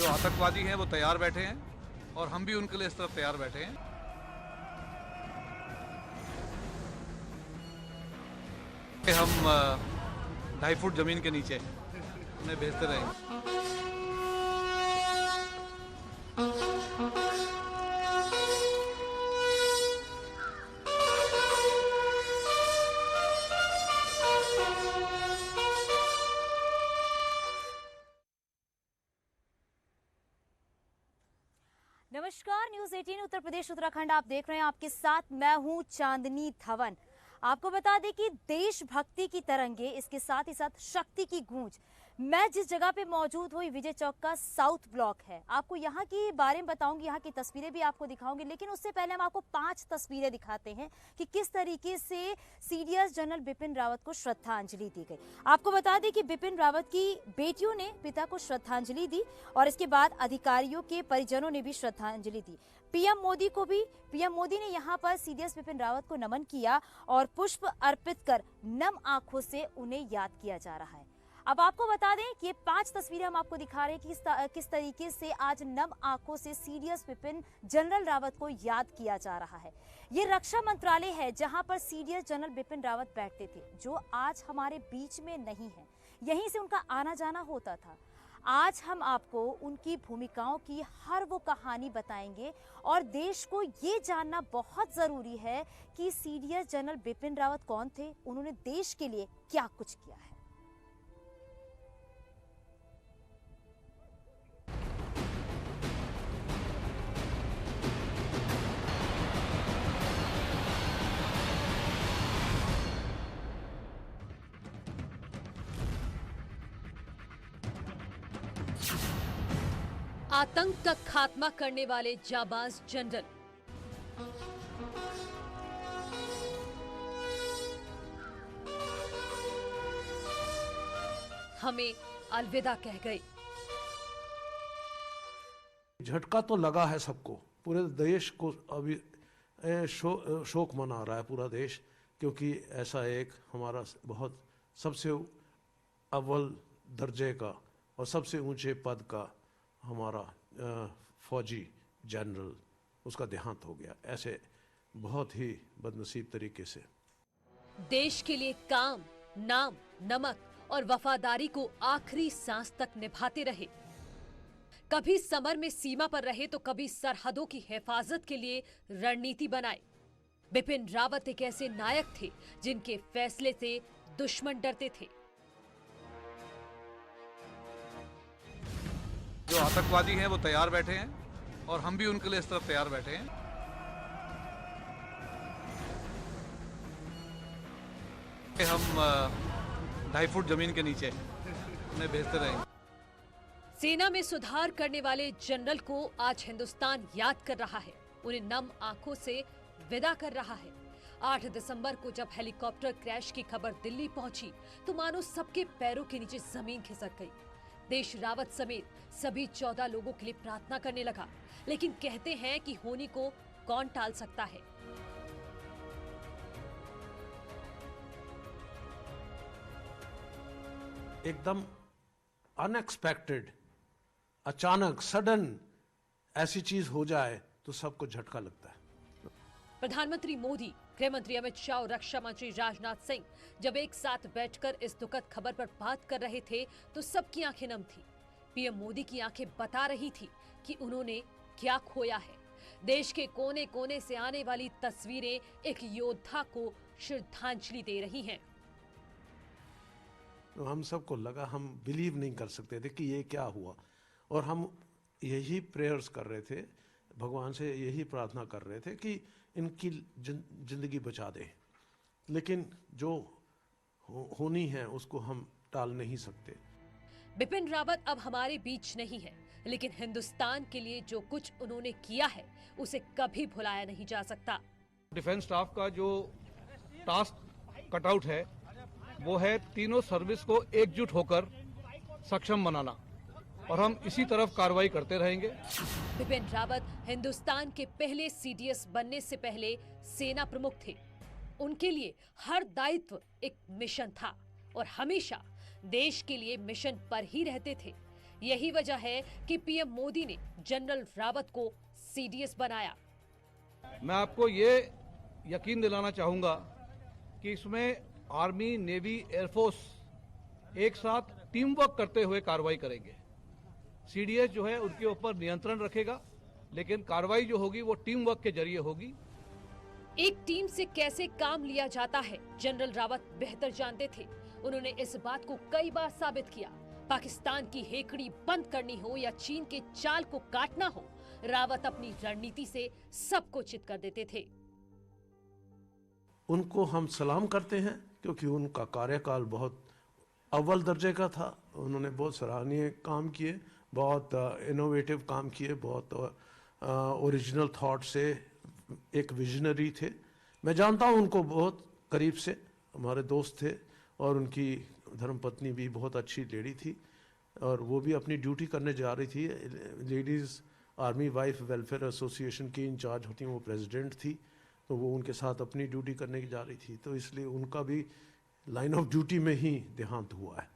जो आतंकवादी हैं वो तैयार बैठे हैं और हम भी उनके लिए इस तरफ तैयार बैठे हैं कि हम 2.5 फुट जमीन के नीचे उन्हें भेजते रहेंगे। नमस्कार, न्यूज 18 उत्तर प्रदेश उत्तराखंड आप देख रहे हैं। आपके साथ मैं हूं चांदनी धवन। आपको बता दें कि देशभक्ति की तरंगे, इसके साथ ही साथ शक्ति की गूंज। मैं जिस जगह पे मौजूद हूँ विजय चौक का साउथ ब्लॉक है। आपको यहाँ की बारे में बताऊंगी, यहाँ की तस्वीरें भी आपको दिखाऊंगी, लेकिन उससे पहले हम आपको 5 तस्वीरें दिखाते हैं कि किस तरीके से सीडीएस जनरल बिपिन रावत को श्रद्धांजलि दी गई। आपको बता दें कि बिपिन रावत की बेटियों ने पिता को श्रद्धांजलि दी और इसके बाद अधिकारियों के परिजनों ने भी श्रद्धांजलि दी। पीएम मोदी ने यहाँ पर सीडीएस बिपिन रावत को नमन किया और पुष्प अर्पित कर नम आंखों से उन्हें याद किया जा रहा है। अब आपको बता दें कि ये 5 तस्वीरें हम आपको दिखा रहे हैं कि किस तरीके से आज नम आंखों से सीडीएस बिपिन जनरल रावत को याद किया जा रहा है। ये रक्षा मंत्रालय है जहां पर सीडीएस जनरल बिपिन रावत बैठते थे, जो आज हमारे बीच में नहीं है। यहीं से उनका आना जाना होता था। आज हम आपको उनकी भूमिकाओं की हर वो कहानी बताएंगे और देश को ये जानना बहुत जरूरी है कि सीडीएस जनरल बिपिन रावत कौन थे, उन्होंने देश के लिए क्या कुछ किया है। आतंक का खात्मा करने वाले जाबाज जनरल, हमें अलविदा कह गए। झटका तो लगा है सबको, पूरे देश को अभी शोक मना रहा है पूरा देश, क्योंकि ऐसा एक हमारा बहुत सबसे अव्वल दर्जे का और सबसे ऊंचे पद का हमारा फौजी जनरल, उसका देहांत हो गया ऐसे बहुत ही बदनसीब तरीके से। देश के लिए काम, नाम, नमक और वफादारी को आखिरी सांस तक निभाते रहे। कभी समर में सीमा पर रहे तो कभी सरहदों की हिफाजत के लिए रणनीति बनाए। बिपिन रावत एक ऐसे नायक थे जिनके फैसले से दुश्मन डरते थे। जो आतंकवादी हैं वो तैयार बैठे हैं और हम भी उनके लिए इस तरफ तैयार बैठे हैं कि हम 2.5 फुट जमीन के नीचे उन्हें भेजते रहेंगे। सेना में सुधार करने वाले जनरल को आज हिंदुस्तान याद कर रहा है, उन्हें नम आंखों से विदा कर रहा है। 8 दिसंबर को जब हेलीकॉप्टर क्रैश की खबर दिल्ली पहुंची तो मानो सबके पैरों के नीचे जमीन खिसक गई। देश रावत समेत सभी 14 लोगों के लिए प्रार्थना करने लगा, लेकिन कहते हैं कि होनी को कौन टाल सकता है। एकदम अनएक्सपेक्टेड, अचानक सडन ऐसी चीज हो जाए तो सबको झटका लगता है। प्रधानमंत्री मोदी, गृह मंत्री अमित शाह और रक्षा मंत्री राजनाथ सिंह जब एक साथ बैठकर इस दुखद खबर पर बात कर रहे थे तो सबकी आंखें नम थी। पीएम मोदी की आंखें बता रही थी कि उन्होंने क्या खोया है। देश के कोने कोने से आने वाली तस्वीरें एक योद्धा को श्रद्धांजलि दे रही हैं। तो हम सबको लगा, हम बिलीव नहीं कर सकते थे कि ये क्या हुआ, और हम यही प्रेयर्स कर रहे थे, भगवान से यही प्रार्थना कर रहे थे कि इनकी जिंदगी बचा दे। लेकिन जो होनी है उसको हम टाल नहीं सकते। बिपिन रावत अब हमारे बीच नहीं है, लेकिन हिंदुस्तान के लिए जो कुछ उन्होंने किया है उसे कभी भुलाया नहीं जा सकता। डिफेंस स्टाफ का जो टास्क कटआउट है वो है तीनों सर्विस को एकजुट होकर सक्षम बनाना, और हम इसी तरफ कार्रवाई करते रहेंगे। बिपिन रावत हिंदुस्तान के पहले सीडीएस बनने से पहले सेना प्रमुख थे। उनके लिए हर दायित्व एक मिशन था और हमेशा देश के लिए मिशन पर ही रहते थे। यही वजह है कि पीएम मोदी ने जनरल रावत को सीडीएस बनाया। मैं आपको ये यकीन दिलाना चाहूंगा कि इसमें आर्मी, नेवी, एयरफोर्स एक साथ टीम वर्क करते हुए कार्रवाई करेंगे। सीडीएस जो है उनके ऊपर नियंत्रण रखेगा, लेकिन कार्रवाई जो होगी वो टीम वर्क के जरिए होगी। एक टीम से कैसे काम लिया जाता है जनरल रावत बेहतर जानते थे। उन्होंने इस बात को कई बार साबित किया। पाकिस्तान की हेकड़ी बंद करनी हो या चीन के चाल को काटना हो, रावत अपनी रणनीति से सबको चित कर देते थे। उनको हम सलाम करते हैं क्योंकि उनका कार्यकाल बहुत अव्वल दर्जे का था। उन्होंने बहुत सराहनीय काम किए, बहुत इनोवेटिव काम किए, बहुत ओरिजिनल थॉट से एक विजनरी थे। मैं जानता हूं उनको बहुत करीब से, हमारे दोस्त थे, और उनकी धर्मपत्नी भी बहुत अच्छी लेडी थी और वो भी अपनी ड्यूटी करने जा रही थी। Ladies army wife welfare association की इंचार्ज होती हैं, वो प्रेसिडेंट थी, तो वो उनके साथ अपनी ड्यूटी करने की जा रही थी, तो इसलिए उनका भी लाइन ऑफ ड्यूटी में ही देहांत हुआ है।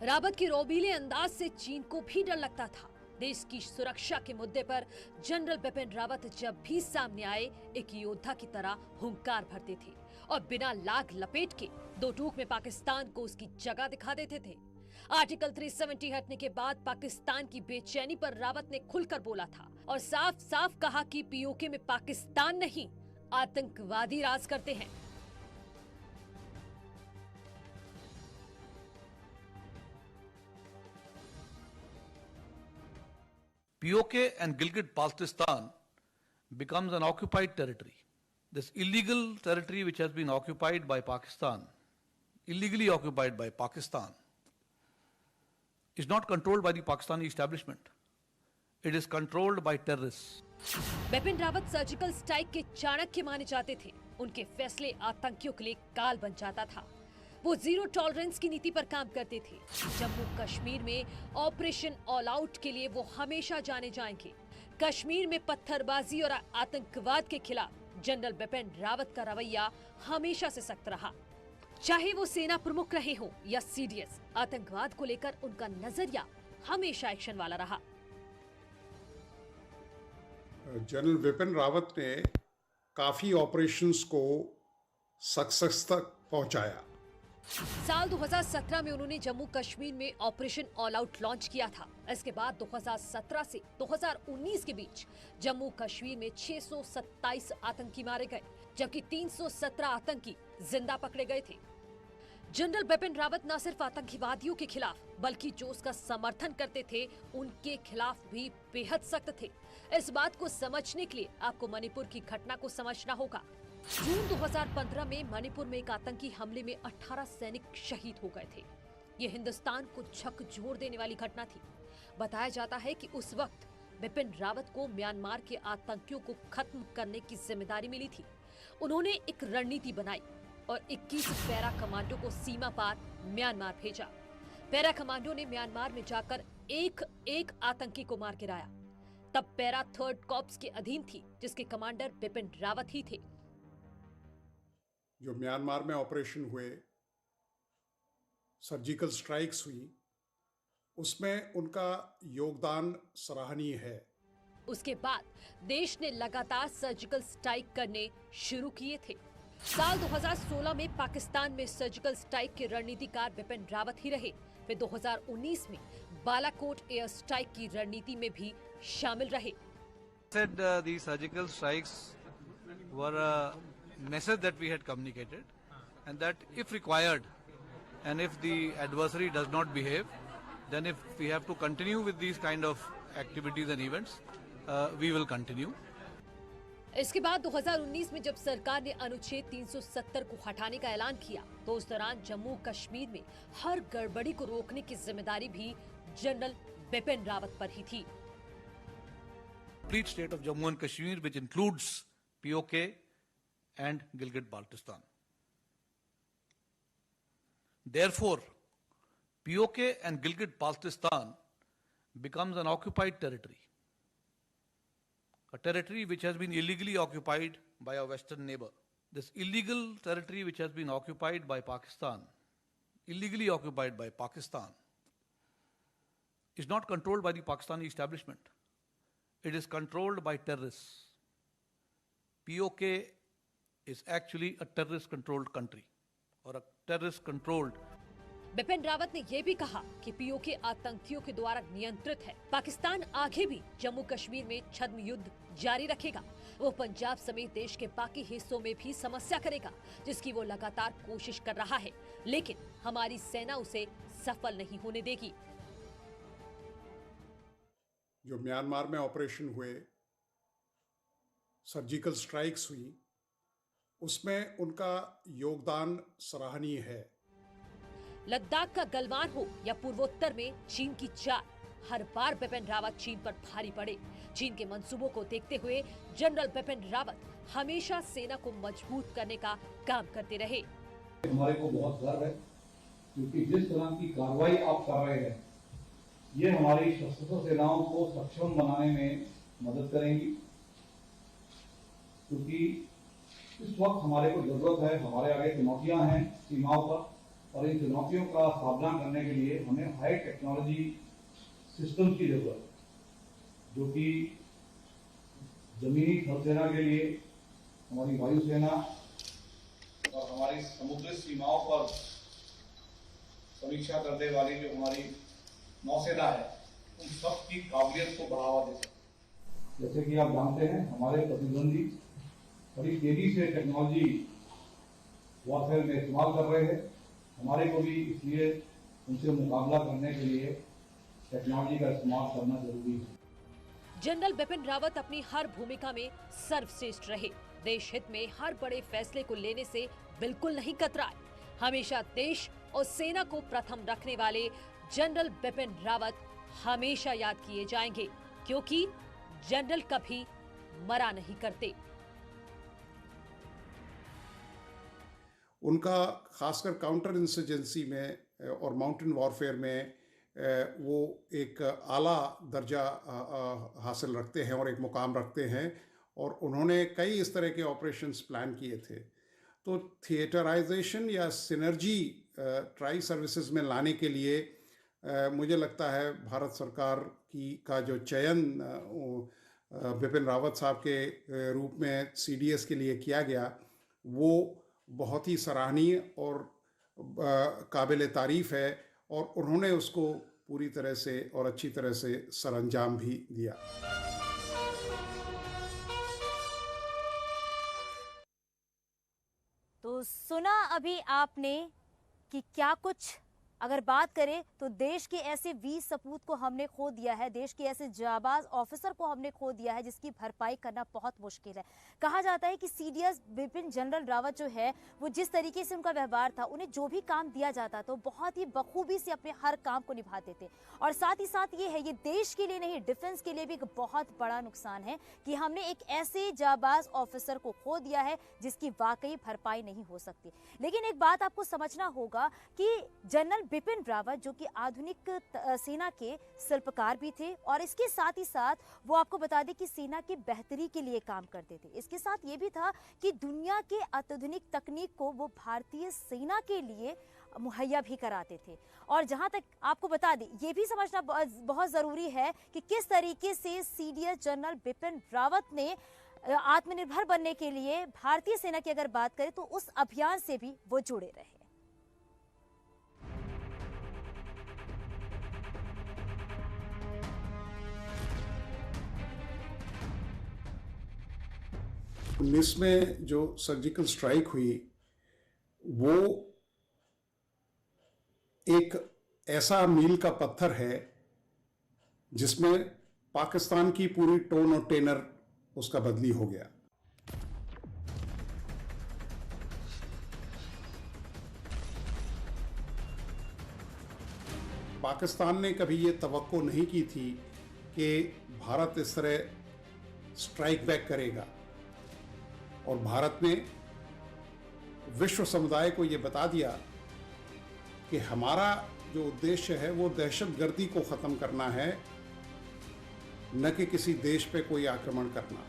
रावत के रौबीले अंदाज से चीन को भी डर लगता था। देश की सुरक्षा के मुद्दे पर जनरल बिपिन रावत जब भी सामने आए, एक योद्धा की तरह हुंकार भरते थे और बिना लाग लपेट के दो टूक में पाकिस्तान को उसकी जगह दिखा देते थे। आर्टिकल 370 हटने के बाद पाकिस्तान की बेचैनी पर रावत ने खुलकर बोला था और साफ साफ कहा कि पीओके में पाकिस्तान नहीं, आतंकवादी राज करते हैं। POK and Gilgit-Baltistan becomes an occupied territory. This illegal territory which has been occupied by Pakistan, illegally occupied by Pakistan, is not controlled by the Pakistani establishment. It is controlled by terrorists. Bipin Rawat surgical strike के चाणक्य माने जाते थे। उनके फैसले आतंकियों के लिए काल बन जाता था। वो जीरो टॉलरेंस की नीति पर काम करते थे। जम्मू कश्मीर में ऑपरेशन ऑल आउट के लिए वो हमेशा जाने जाएंगे। कश्मीर में पत्थरबाजी और आतंकवाद के खिलाफ जनरल बिपिन रावत का रवैया हमेशा से सख्त रहा। चाहे वो सेना प्रमुख रहे हो या सीडीएस, आतंकवाद को लेकर उनका नजरिया हमेशा एक्शन वाला रहा। जनरल बिपिन रावत ने काफी ऑपरेशंस को सक्सेस तक पहुंचाया। साल 2017 में उन्होंने जम्मू कश्मीर में ऑपरेशन ऑल आउट लॉन्च किया था। इसके बाद 2017 से 2019 के बीच जम्मू कश्मीर में 627 आतंकी मारे गए, जबकि 317 आतंकी जिंदा पकड़े गए थे। जनरल बिपिन रावत न सिर्फ आतंकवादियों के खिलाफ, बल्कि जो उसका समर्थन करते थे उनके खिलाफ भी बेहद सख्त थे। इस बात को समझने के लिए आपको मणिपुर की घटना को समझना होगा। जून 2015 में मणिपुर में एक आतंकी हमले में 18 सैनिक शहीद हो गए थे। ये हिंदुस्तान को झकझोर देने वाली घटना थी। बताया जाता है कि उस वक्त बिपिन रावत को म्यांमार के आतंकियों को खत्म करने की जिम्मेदारी मिली थी। उन्होंने एक रणनीति बनाई और 21 पैरा कमांडो को सीमा पार म्यांमार भेजा। पैरा कमांडो ने म्यांमार में जाकर एक आतंकी को मार गिराया। तब पैरा 3rd कॉर्प्स के अधीन थी, जिसके कमांडर बिपिन रावत ही थे। जो म्यांमार में ऑपरेशन हुए, सर्जिकल स्ट्राइक्स हुई, उसमें उनका योगदान सराहनीय है। उसके बाद देश ने लगातार सर्जिकल स्ट्राइक करने शुरू किए थे। साल 2016 में पाकिस्तान में सर्जिकल स्ट्राइक के रणनीतिकार बिपिन रावत ही रहे। फिर 2019 में बालाकोट एयर स्ट्राइक की रणनीति में भी शामिल रहे। The surgical strikes were a message that we had communicated, and that if required, and if the adversary does not behave, then if we have to continue with these kind of activities and events, we will continue. इसके बाद 2019 में जब सरकार ने अनुच्छेद 370 को हटाने का ऐलान किया, तो उस दौरान जम्मू कश्मीर में हर गड़बड़ी को रोकने की जिम्मेदारी भी जनरल बिपिन रावत पर ही थी। Complete state of Jammu and Kashmir, which includes POK and Gilgit-Baltistan. Therefore, POK and Gilgit-Baltistan becomes an occupied territory, a territory which has been illegally occupied by our western neighbor. This illegal territory which has been occupied by Pakistan, illegally occupied by Pakistan, is not controlled by the Pakistani establishment. It is controlled by terrorists. POK is actually a terrorist-controlled country or a terrorist-controlled. Bipin Rawat ने यह भी कहा कि PoK आतंकियों के द्वारा नियंत्रित है। पाकिस्तान आगे भी जम्मू कश्मीर में छद्म युद्ध जारी रखेगा। वो पंजाब समेत देश के बाकी हिस्सों में भी समस्या करेगा, जिसकी वो लगातार कोशिश कर रहा है, लेकिन हमारी सेना उसे सफल नहीं होने देगी। जो म्यांमार में ऑपरेशन हुए, सर्जिकल स्ट्राइक्स हुई, उसमें उनका योगदान सराहनीय है। लद्दाख का गलवान हो या पूर्वोत्तर में चीन की चाल, हर बार बिपिन रावत चीन पर भारी पड़े। चीन के मंसूबों को देखते हुए जनरल बिपिन रावत हमेशा सेना को मजबूत करने का काम करते रहे। हमारे को बहुत गर्व है क्योंकि जिस तरह की कार्रवाई आप कर रहे हैं, ये हमारी सशस्त्र सेनाओं को सक्षम बनाने में मदद करेंगी, क्योंकि इस वक्त हमारे को जरूरत है, हमारे आगे चुनौतियां हैं सीमाओं पर, और इन चुनौतियों का सामना करने के लिए हमें हाई टेक्नोलॉजी सिस्टम की जरूरत है, जो कि जमीनी थल सेना के लिए, हमारी वायुसेना और हमारी समुद्री सीमाओं पर समीक्षा करने वाली जो हमारी नौसेना है, उन सब की काबिलियत को बढ़ावा दे सकते। जैसे कि आप जानते हैं, हमारे प्रतिद्वंदी बड़ी तेजी से टेक्नोलॉजी वॉरफेयर में इस्तेमाल कर रहे हैं। हमारे को भी इसलिए उनसे मुकाबला करने के लिए टेक्नोलॉजी का इस्तेमाल करना जरूरी है। जनरल बिपिन रावत अपनी हर भूमिका में सर्वश्रेष्ठ रहे। देश हित में हर बड़े फैसले को लेने से बिल्कुल नहीं कतराए। हमेशा देश और सेना को प्रथम रखने वाले जनरल बिपिन रावत हमेशा याद किए जाएंगे, क्योंकि जनरल कभी मरा नहीं करते। उनका खासकर काउंटर इंसर्जेंसी में और माउंटेन वॉरफेयर में वो एक आला दर्जा हासिल रखते हैं और एक मुकाम रखते हैं, और उन्होंने कई इस तरह के ऑपरेशंस प्लान किए थे। तो थिएटराइजेशन या सिनर्जी ट्राई सर्विसेज में लाने के लिए मुझे लगता है भारत सरकार का जो चयन बिपिन रावत साहब के रूप में CDS के लिए किया गया, वो बहुत ही सराहनीय और काबिल तारीफ़ है, और उन्होंने उसको पूरी तरह से और अच्छी तरह से सरअंजाम भी दिया। तो सुना अभी आपने कि क्या कुछ अगर बात करें तो देश के ऐसे वीर सपूत को हमने खो दिया है, देश के ऐसे जाबाज ऑफिसर को हमने खो दिया है जिसकी भरपाई करना बहुत मुश्किल है। कहा जाता है कि CDS बिपिन जनरल रावत जो है, वो जिस तरीके से उनका व्यवहार था, उन्हें जो भी काम दिया जाता तो बहुत ही बखूबी से अपने हर काम को निभाते थे। और साथ ही साथ ये है, ये देश के लिए नहीं, डिफेंस के लिए भी एक बहुत बड़ा नुकसान है कि हमने एक ऐसे जाबाज ऑफिसर को खो दिया है जिसकी वाकई भरपाई नहीं हो सकती। लेकिन एक बात आपको समझना होगा कि जनरल बिपिन रावत जो कि आधुनिक सेना के शिल्पकार भी थे, और इसके साथ ही साथ वो आपको बता दें कि सेना की बेहतरी के लिए काम करते थे। इसके साथ ये भी था कि दुनिया के अत्याधुनिक तकनीक को वो भारतीय सेना के लिए मुहैया भी कराते थे। और जहां तक आपको बता दें, ये भी समझना बहुत ज़रूरी है कि किस तरीके से CDS जनरल बिपिन रावत ने आत्मनिर्भर बनने के लिए भारतीय सेना की अगर बात करें तो उस अभियान से भी वो जुड़े रहे। 19 में जो सर्जिकल स्ट्राइक हुई, वो एक ऐसा मील का पत्थर है जिसमें पाकिस्तान की पूरी टोन और टेनर उसका बदली हो गया। पाकिस्तान ने कभी ये तवक्को नहीं की थी कि भारत इस तरह स्ट्राइक बैक करेगा, और भारत ने विश्व समुदाय को ये बता दिया कि हमारा जो उद्देश्य है वो दहशतगर्दी को ख़त्म करना है, न कि किसी देश पे कोई आक्रमण करना।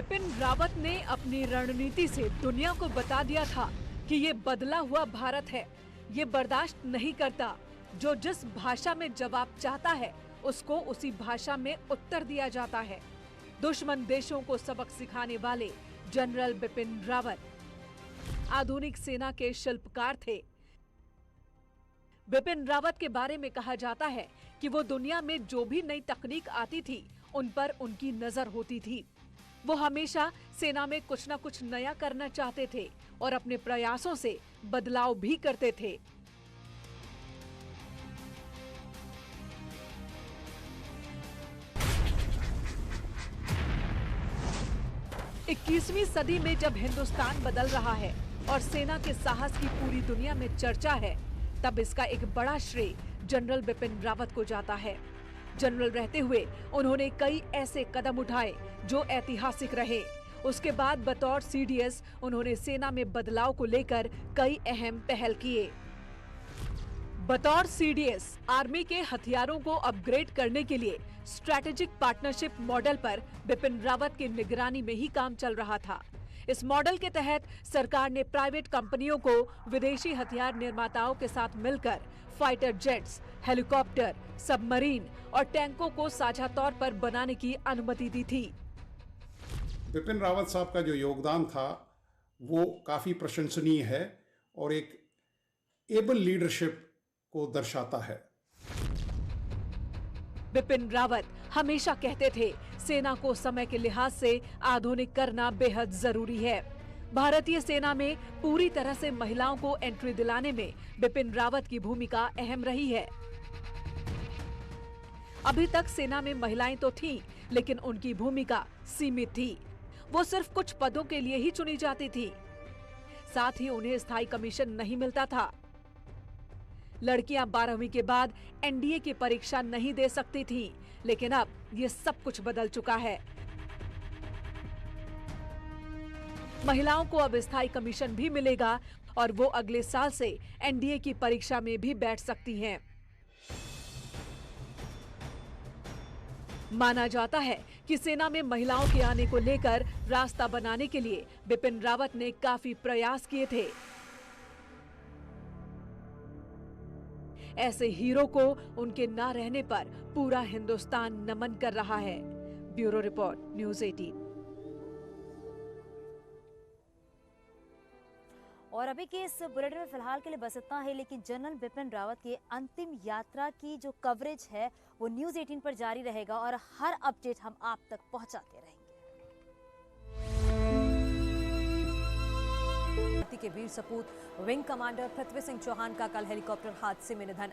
बिपिन रावत ने अपनी रणनीति से दुनिया को बता दिया था कि ये बदला हुआ भारत है, ये बर्दाश्त नहीं करता। जो जिस भाषा में जवाब चाहता है उसको उसी भाषा में उत्तर दिया जाता है। दुश्मन देशों को सबक सिखाने वाले जनरल बिपिन रावत आधुनिक सेना के शिल्पकार थे। बिपिन रावत के बारे में कहा जाता है कि वो दुनिया में जो भी नई तकनीक आती थी उन पर उनकी नजर होती थी। वो हमेशा सेना में कुछ न कुछ नया करना चाहते थे और अपने प्रयासों से बदलाव भी करते थे। इक्कीसवीं सदी में जब हिंदुस्तान बदल रहा है और सेना के साहस की पूरी दुनिया में चर्चा है, तब इसका एक बड़ा श्रेय जनरल बिपिन रावत को जाता है। जनरल रहते हुए उन्होंने कई ऐसे कदम उठाए जो ऐतिहासिक रहे। उसके बाद बतौर सीडीएस उन्होंने सेना में बदलाव को लेकर कई अहम पहल किए। बतौर सीडीएस आर्मी के हथियारों को अपग्रेड करने के लिए स्ट्रैटेजिक पार्टनरशिप मॉडल पर बिपिन रावत की निगरानी में ही काम चल रहा था। इस मॉडल के तहत सरकार ने प्राइवेट कंपनियों को विदेशी हथियार निर्माताओं के साथ मिलकर फाइटर जेट्स, हेलीकॉप्टर, सबमरीन और टैंकों को साझा तौर पर बनाने की अनुमति दी थी। बिपिन रावत साहब का जो योगदान था वो काफ़ी प्रशंसनीय है और एक एबल लीडरशिप को दर्शाता है। बिपिन रावत हमेशा कहते थे, सेना को समय के लिहाज से आधुनिक करना बेहद जरूरी है। भारतीय सेना में पूरी तरह से महिलाओं को एंट्री दिलाने में बिपिन रावत की भूमिका अहम रही है। अभी तक सेना में महिलाएं तो थीं, लेकिन उनकी भूमिका सीमित थी। वो सिर्फ कुछ पदों के लिए ही चुनी जाती थी। साथ ही उन्हें स्थायी कमीशन नहीं मिलता था। लड़कियां 12वीं के बाद एनडीए की परीक्षा नहीं दे सकती थीं, लेकिन अब ये सब कुछ बदल चुका है। महिलाओं को अब स्थायी कमीशन भी मिलेगा और वो अगले साल से एनडीए की परीक्षा में भी बैठ सकती हैं। माना जाता है कि सेना में महिलाओं के आने को लेकर रास्ता बनाने के लिए बिपिन रावत ने काफी प्रयास किए थे। ऐसे हीरो को उनके ना रहने पर पूरा हिंदुस्तान नमन कर रहा है। Bureau report, news 18। और अभी के इस बुलेटिन में फिलहाल के लिए बस इतना है, लेकिन जनरल बिपिन रावत की अंतिम यात्रा की जो कवरेज है वो न्यूज़ 18 पर जारी रहेगा और हर अपडेट हम आप तक पहुंचाते रहेंगे। के वीर सपूत विंग कमांडर पृथ्वी सिंह चौहान का कल हेलीकॉप्टर हादसे में निधन।